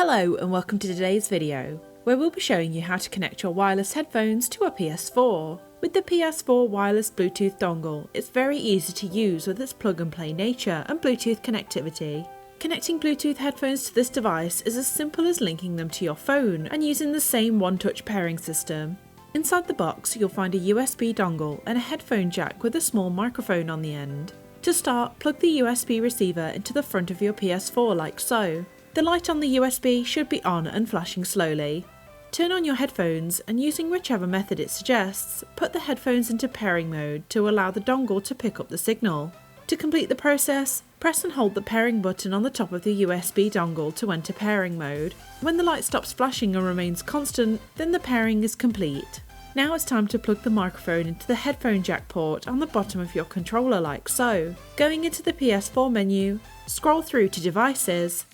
Hello and welcome to today's video, where we'll be showing you how to connect your wireless headphones to a PS4. With the PS4 wireless Bluetooth dongle, it's very easy to use with its plug and play nature and Bluetooth connectivity. Connecting Bluetooth headphones to this device is as simple as linking them to your phone and using the same one-touch pairing system. Inside the box you'll find a USB dongle and a headphone jack with a small microphone on the end. To start, plug the USB receiver into the front of your PS4 like so. The light on the USB should be on and flashing slowly. Turn on your headphones and using whichever method it suggests, put the headphones into pairing mode to allow the dongle to pick up the signal. To complete the process, press and hold the pairing button on the top of the USB dongle to enter pairing mode. When the light stops flashing and remains constant, then the pairing is complete. Now it's time to plug the microphone into the headphone jack port on the bottom of your controller like so. Going into the PS4 menu, scroll through to Devices,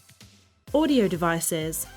Audio Devices,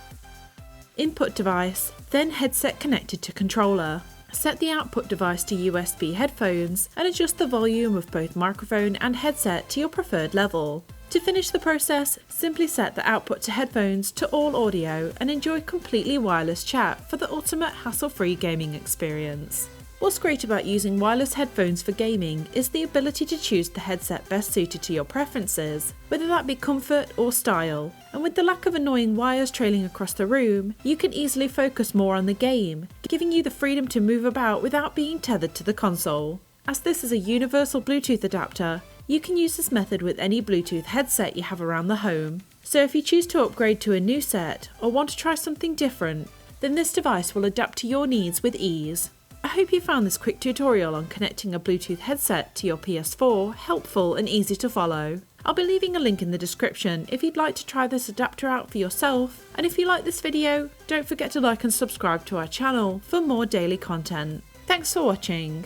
Input Device, then Headset connected to controller. Set the output device to USB headphones and adjust the volume of both microphone and headset to your preferred level. To finish the process, simply set the output to headphones to all audio and enjoy completely wireless chat for the ultimate hassle-free gaming experience. What's great about using wireless headphones for gaming is the ability to choose the headset best suited to your preferences, whether that be comfort or style. And with the lack of annoying wires trailing across the room, you can easily focus more on the game, giving you the freedom to move about without being tethered to the console. As this is a universal Bluetooth adapter, you can use this method with any Bluetooth headset you have around the home. So if you choose to upgrade to a new set or want to try something different, then this device will adapt to your needs with ease. I hope you found this quick tutorial on connecting a Bluetooth headset to your PS4 helpful and easy to follow. I'll be leaving a link in the description if you'd like to try this adapter out for yourself, and if you like this video, don't forget to like and subscribe to our channel for more daily content. Thanks for watching.